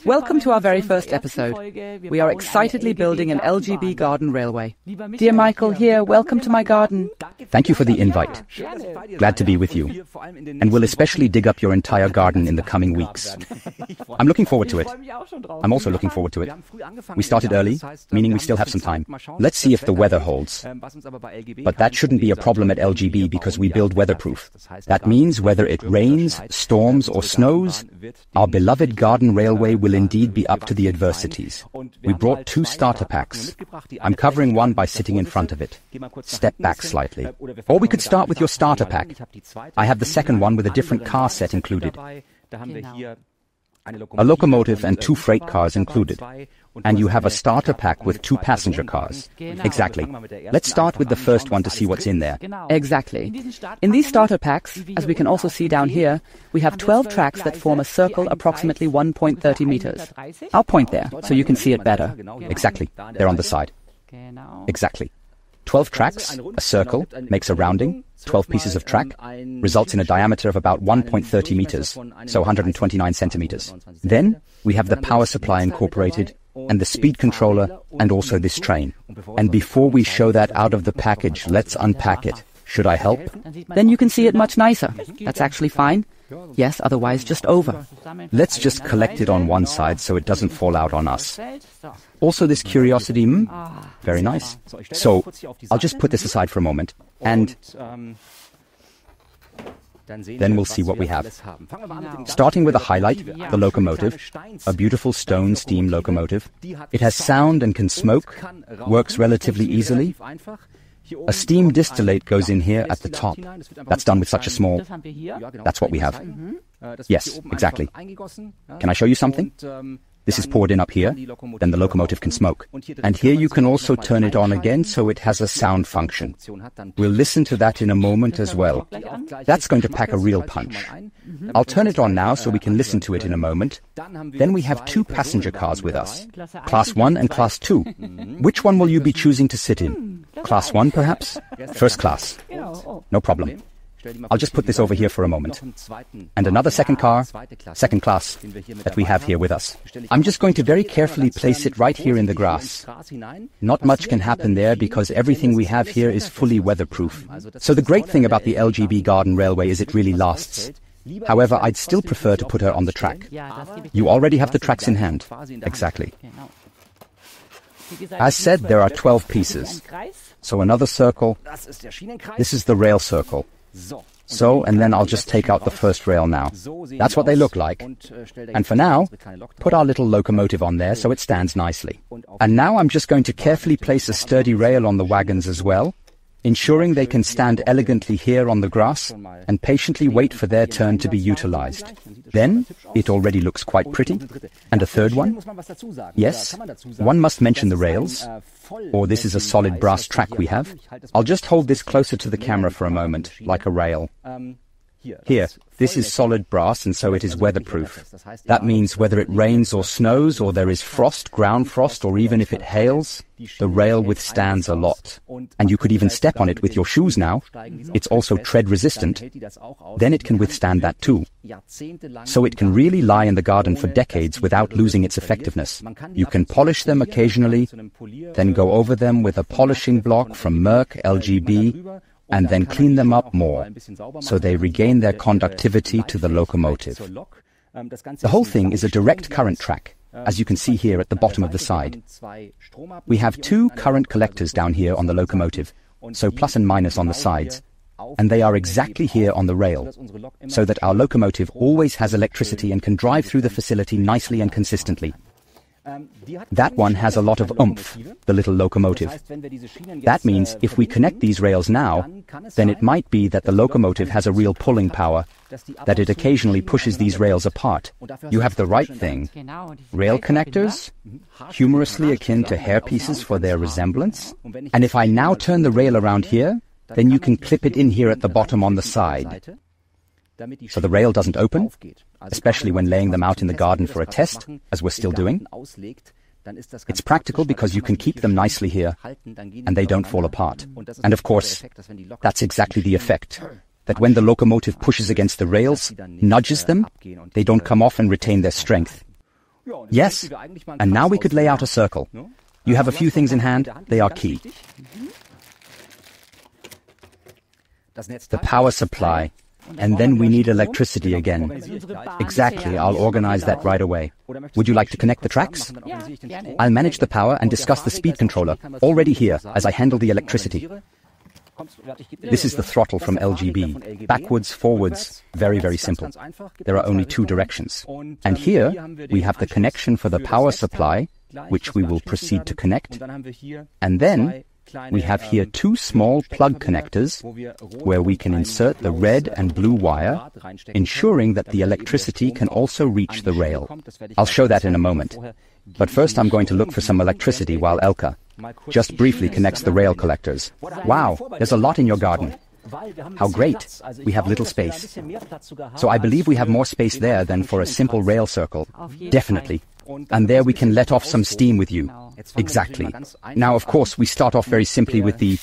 Welcome to our very first episode. We are excitedly building an LGB garden railway. Dear Michael, here, welcome to my garden. Thank you for the invite. Glad to be with you. And we'll especially dig up your entire garden in the coming weeks. I'm looking forward to it. I'm also looking forward to it. We started early, meaning we still have some time. Let's see if the weather holds. But that shouldn't be a problem at LGB because we build weatherproof. That means whether it rains, storms or snows, our beloved garden railway will indeed be up to the adversities. We brought 2 starter packs. I'm covering one by sitting in front of it. Step back slightly. Or we could start with your starter pack. I have the second one with a different car set included. A locomotive and 2 freight cars included. And you have a starter pack with 2 passenger cars. Exactly. Let's start with the first one to see what's in there. Exactly. In these starter packs, as we can also see down here, we have 12 tracks that form a circle approximately 1.30 meters. I'll point there so you can see it better. Exactly. They're on the side. Exactly. 12 tracks, a circle, makes a rounding. 12 pieces of track results in a diameter of about 1.30 meters, so 129 centimeters. Then we have the power supply incorporated, and the speed controller, and also this train. And before we show that out of the package, let's unpack it. Should I help? Then you can see it much nicer. That's actually fine. Yes, otherwise just over. Let's just collect it on one side so it doesn't fall out on us. Also this curiosity, very nice. So, I'll just put this aside for a moment, and then we'll see what we have. Starting with a highlight, the locomotive, a beautiful stone steam locomotive. It has sound and can smoke, works relatively easily. A steam distillate goes in here at the top. That's done with such a small... That's what we have. Yes, exactly. Can I show you something? This is poured in up here, then the locomotive can smoke. And here you can also turn it on again so it has a sound function. We'll listen to that in a moment as well. That's going to pack a real punch. I'll turn it on now so we can listen to it in a moment. Then we have 2 passenger cars with us, Class 1 and Class 2. Which one will you be choosing to sit in? Class 1 perhaps? First class. No problem. I'll just put this over here for a moment. And another second car, second class, that we have here with us. I'm just going to very carefully place it right here in the grass. Not much can happen there because everything we have here is fully weatherproof. So the great thing about the LGB Garden Railway is it really lasts. However, I'd still prefer to put her on the track. You already have the tracks in hand. Exactly. As said, there are 12 pieces. So another circle. This is the rail circle. So, and then I'll just take out the first rail now. That's what they look like. And for now, put our little locomotive on there so it stands nicely. And now I'm just going to carefully place a sturdy rail on the wagons as well, ensuring they can stand elegantly here on the grass and patiently wait for their turn to be utilized. Then, it already looks quite pretty. And a third one? Yes, one must mention the rails. Or this is a solid brass track we have. I'll just hold this closer to the camera for a moment, like a rail. Here, this is solid brass and so it is weatherproof. That means whether it rains or snows or there is frost, ground frost, or even if it hails, the rail withstands a lot. And you could even step on it with your shoes now. It's also tread resistant. Then it can withstand that too. So it can really lie in the garden for decades without losing its effectiveness. You can polish them occasionally, then go over them with a polishing block from Merck LGB, and then clean them up more, so they regain their conductivity to the locomotive. The whole thing is a direct current track, as you can see here at the bottom of the side. We have 2 current collectors down here on the locomotive, so plus and minus on the sides, and they are exactly here on the rail, so that our locomotive always has electricity and can drive through the facility nicely and consistently. That one has a lot of oomph, the little locomotive. That means if we connect these rails now, then it might be that the locomotive has a real pulling power, that it occasionally pushes these rails apart. You have the right thing. Rail connectors, humorously akin to hairpieces for their resemblance. And if I now turn the rail around here, then you can clip it in here at the bottom on the side. So the rail doesn't open, especially when laying them out in the garden for a test, as we're still doing. It's practical because you can keep them nicely here, and they don't fall apart. And of course, that's exactly the effect, that when the locomotive pushes against the rails, nudges them, they don't come off and retain their strength. Yes, and now we could lay out a circle. You have a few things in hand, they are key. The power supply, and then we need electricity again. Exactly, I'll organize that right away. Would you like to connect the tracks? I'll manage the power and discuss the speed controller, already here, as I handle the electricity. This is the throttle from LGB. Backwards, forwards, very, very simple. There are only two directions. And here, we have the connection for the power supply, which we will proceed to connect. And then, we have here two small plug connectors where we can insert the red and blue wire, ensuring that the electricity can also reach the rail. I'll show that in a moment. But first I'm going to look for some electricity while Elke just briefly connects the rail collectors. Wow, there's a lot in your garden. How great! We have little space. So I believe we have more space there than for a simple rail circle. Definitely. And there we can let off some steam with you. Exactly. Now, of course, we start off very simply with the,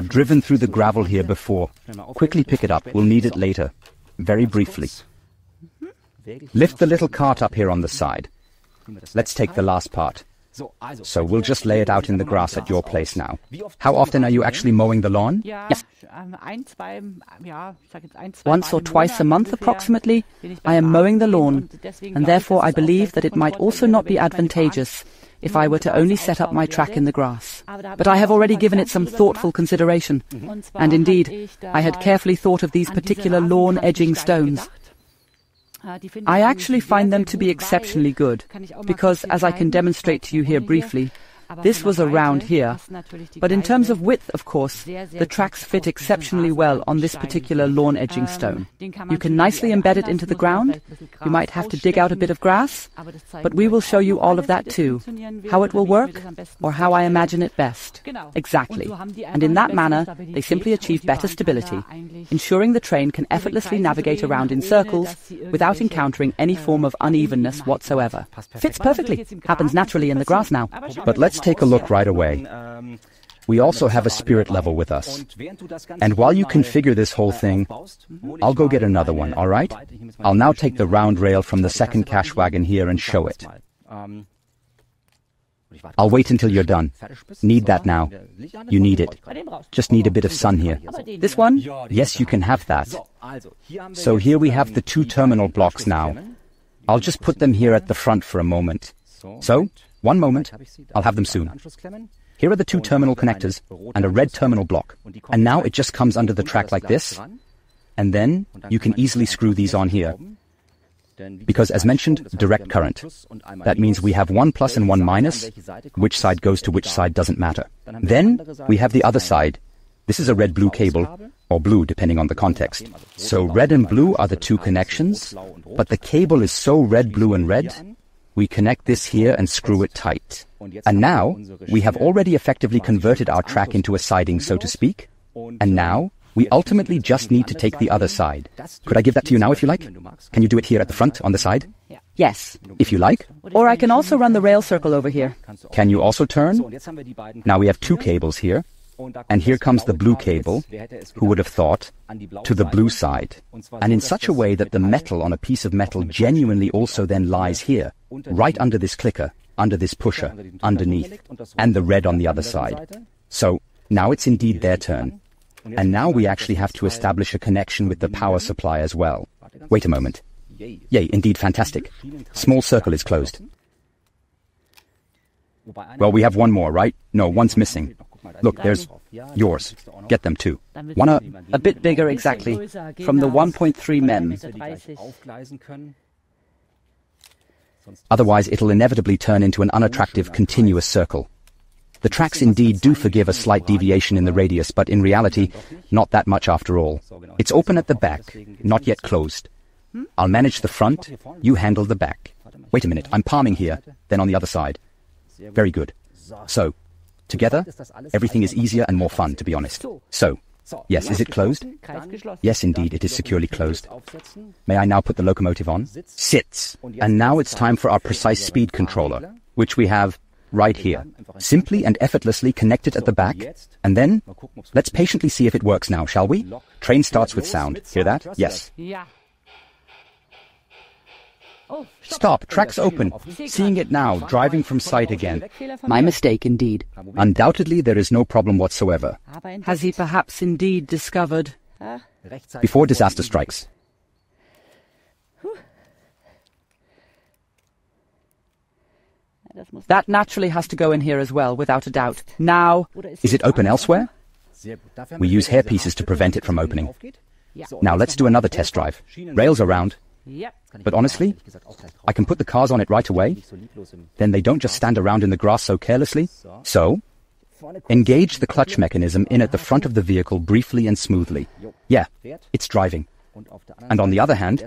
driven through the gravel here before. Quickly pick it up, we'll need it later. Very briefly. Lift the little cart up here on the side. Let's take the last part. So we'll just lay it out in the grass at your place now. How often are you actually mowing the lawn? Yes. Once or twice a month approximately, I am mowing the lawn, and therefore I believe that it might also not be advantageous if I were to only set up my track in the grass. But I have already given it some thoughtful consideration, and indeed, I had carefully thought of these particular lawn edging stones. I actually find them to be exceptionally good, because, as I can demonstrate to you here briefly, this was around here. But in terms of width, of course, the tracks fit exceptionally well on this particular lawn edging stone. You can nicely embed it into the ground. You might have to dig out a bit of grass, but we will show you all of that too. How it will work, or how I imagine it best. Exactly. And in that manner, they simply achieve better stability, ensuring the train can effortlessly navigate around in circles without encountering any form of unevenness whatsoever. Fits perfectly. Happens naturally in the grass now. But let's take a look right away. We also have a spirit level with us. And while you configure this whole thing, I'll go get another one, all right? I'll now take the round rail from the second cash wagon here and show it. I'll wait until you're done. Need that now. You need it. Just need a bit of sun here. This one? Yes, you can have that. So here we have the two terminal blocks now. I'll just put them here at the front for a moment. So, one moment, I'll have them soon. Here are the two terminal connectors and a red terminal block. And now it just comes under the track like this. And then you can easily screw these on here. Because as mentioned, direct current. That means we have one plus and one minus. Which side goes to which side doesn't matter. Then we have the other side. This is a red-blue cable, or blue depending on the context. So red and blue are the two connections, but the cable is so red, blue and red, we connect this here and screw it tight. And now, we have already effectively converted our track into a siding, so to speak. And now, we ultimately just need to take the other side. Could I give that to you now if you like? Can you do it here at the front, on the side? Yes. If you like. Or I can also run the rail circle over here. Can you also turn? Now we have two cables here. And here comes the blue cable, who would have thought, to the blue side. And in such a way that the metal on a piece of metal genuinely also then lies here, right under this clicker, under this pusher, underneath, and the red on the other side. So, now it's indeed their turn. And now we actually have to establish a connection with the power supply as well. Wait a moment. Yay, indeed fantastic. Small circle is closed. Well, we have one more, right? No, one's missing. Look, there's yours. Get them too. One a bit bigger exactly, from the 1.3 mem. Otherwise, it'll inevitably turn into an unattractive, continuous circle. The tracks indeed do forgive a slight deviation in the radius, but in reality, not that much after all. It's open at the back, not yet closed. I'll manage the front, you handle the back. Wait a minute, I'm palming here, then on the other side. Very good. So, together, everything is easier and more fun, to be honest. So, yes, is it closed? Yes, indeed, it is securely closed. May I now put the locomotive on? Sits. And now it's time for our precise speed controller, which we have right here. Simply and effortlessly connected at the back. And then, let's patiently see if it works now, shall we? Train starts with sound. Hear that? Yes. Stop, track's open. Seeing it now, driving from sight again. My mistake indeed. Undoubtedly, there is no problem whatsoever. Has he perhaps indeed discovered? Before disaster strikes. That naturally has to go in here as well, without a doubt. Now, Is it open elsewhere? We use hairpieces to prevent it from opening. Now let's do another test drive. Rails around. But honestly, I can put the cars on it right away. Then they don't just stand around in the grass so carelessly. So, engage the clutch mechanism in at the front of the vehicle briefly and smoothly. Yeah, it's driving. And on the other hand,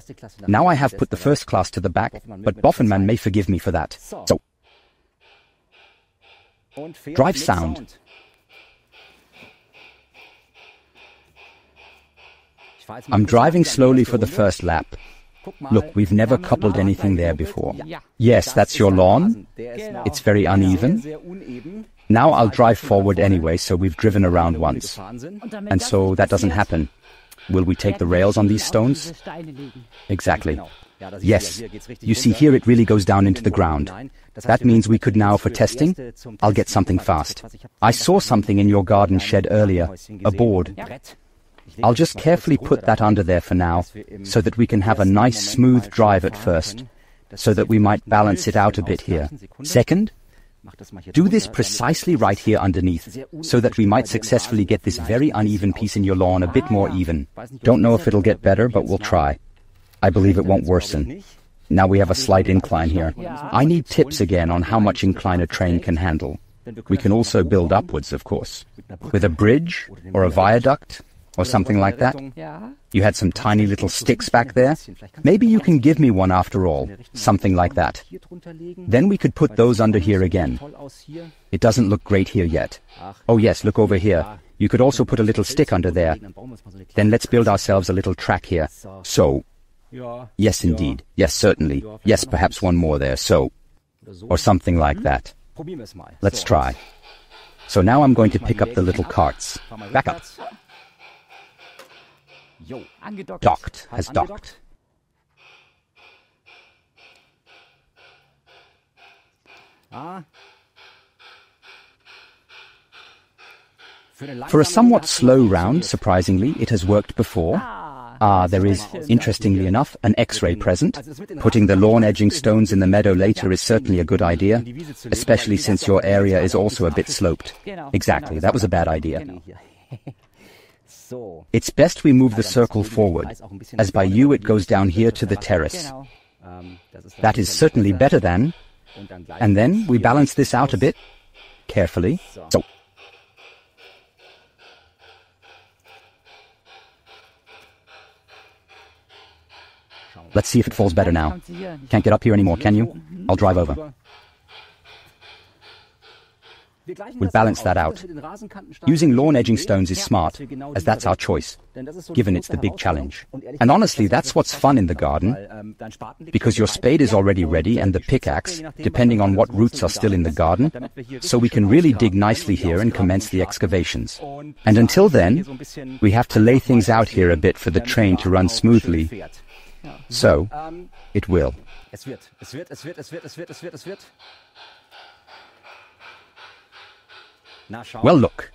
now I have put the first class to the back, but Boffenman may forgive me for that. So, drive sound. I'm driving slowly for the first lap. Look, we've never coupled anything there before. Yes, that's your lawn. It's very uneven. Now I'll drive forward anyway, so we've driven around once. And so that doesn't happen. Will we take the rails on these stones? Exactly. Yes. You see, here it really goes down into the ground. That means we could now, for testing, I'll get something fast. I saw something in your garden shed earlier, a board. I'll just carefully put that under there for now, so that we can have a nice smooth drive at first, so that we might balance it out a bit here. Second, do this precisely right here underneath, so that we might successfully get this very uneven piece in your lawn a bit more even. Don't know if it'll get better, but we'll try. I believe it won't worsen. Now we have a slight incline here. I need tips again on how much incline a train can handle. We can also build upwards, of course, with a bridge or a viaduct, or something like that. You had some tiny little sticks back there. Maybe you can give me one after all, something like that. Then we could put those under here again. It doesn't look great here yet. Oh yes, look over here. You could also put a little stick under there. Then let's build ourselves a little track here. So, yes indeed, yes certainly, yes perhaps one more there, so, or something like that. Let's try. So now I'm going to pick up the little carts. Back up. Docked, has docked. For a somewhat slow round, surprisingly, it has worked before. There is, interestingly enough, an X-ray present. Putting the lawn edging stones in the meadow later is certainly a good idea, especially since your area is also a bit sloped. Exactly, that was a bad idea. It's best we move the circle forward, as by you it goes down here to the terrace. That is certainly better than... And then we balance this out a bit, carefully. So. Let's see if it falls better now. Can't get up here anymore, can you? I'll drive over. We'll balance that out. Using lawn edging stones is smart, as that's our choice, given it's the big challenge. And honestly, that's what's fun in the garden, because your spade is already ready and the pickaxe, depending on what roots are still in the garden, so we can really dig nicely here and commence the excavations. And until then, we have to lay things out here a bit for the train to run smoothly. So, it will. Well, look.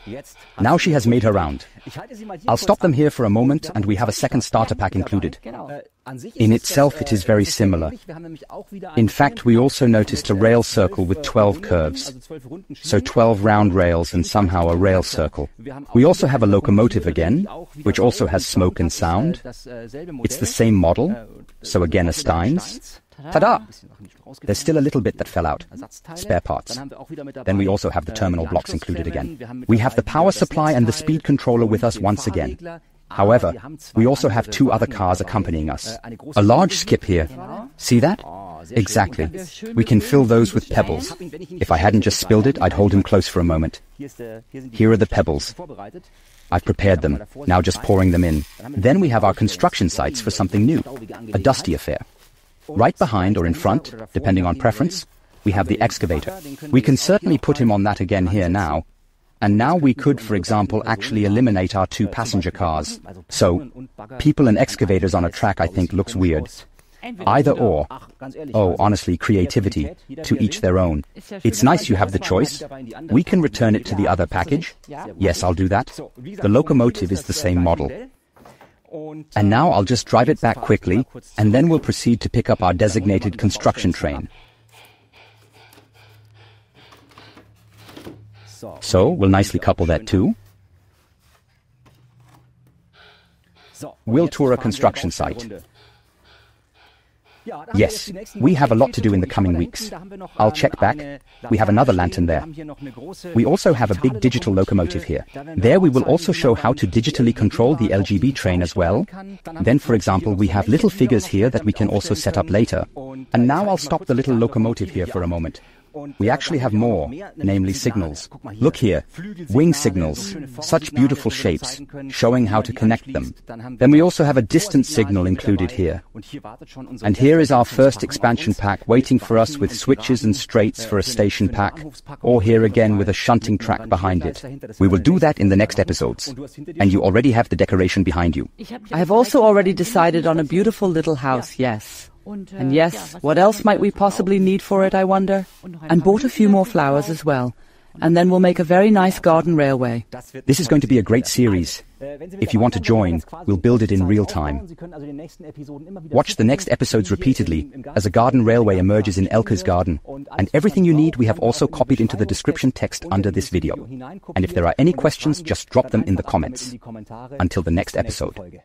Now she has made her round. I'll stop them here for a moment, and we have a second starter pack included. In itself, it is very similar. In fact, we also noticed a rail circle with 12 curves. So 12 round rails and somehow a rail circle. We also have a locomotive again, which also has smoke and sound. It's the same model, so again a Steins. Ta-da! There's still a little bit that fell out. Spare parts. Then we also have the terminal blocks included again. We have the power supply and the speed controller with us once again. However, we also have two other cars accompanying us. A large skip here. See that? Exactly. We can fill those with pebbles. If I hadn't just spilled it, I'd hold him close for a moment. Here are the pebbles. I've prepared them, now just pouring them in. Then we have our construction sites for something new. A dusty affair. Right behind or in front, depending on preference, we have the excavator. We can certainly put him on that again here now. And now we could, for example, actually eliminate our two passenger cars. So, people and excavators on a track I think looks weird. Either or. Oh, honestly, creativity. To each their own. It's nice you have the choice. We can return it to the other package. Yes, I'll do that. The locomotive is the same model. And now I'll just drive it back quickly, and then we'll proceed to pick up our designated construction train. So, we'll nicely couple that too. We'll tour a construction site. Yes, we have a lot to do in the coming weeks. I'll check back. We have another lantern there. We also have a big digital locomotive here. There we will also show how to digitally control the LGB train as well. Then, for example, we have little figures here that we can also set up later. And now I'll stop the little locomotive here for a moment. We actually have more, namely signals. Look here, wing signals, such beautiful shapes, showing how to connect them. Then we also have a distance signal included here. And here is our first expansion pack waiting for us with switches and straights for a station pack, or here again with a shunting track behind it. We will do that in the next episodes. And you already have the decoration behind you. I have also already decided on a beautiful little house, yes. And yes, what else might we possibly need for it, I wonder? And bought a few more flowers as well. And then we'll make a very nice garden railway. This is going to be a great series. If you want to join, we'll build it in real time. Watch the next episodes repeatedly as a garden railway emerges in Elke's garden. And everything you need we have also copied into the description text under this video. And if there are any questions, just drop them in the comments. Until the next episode.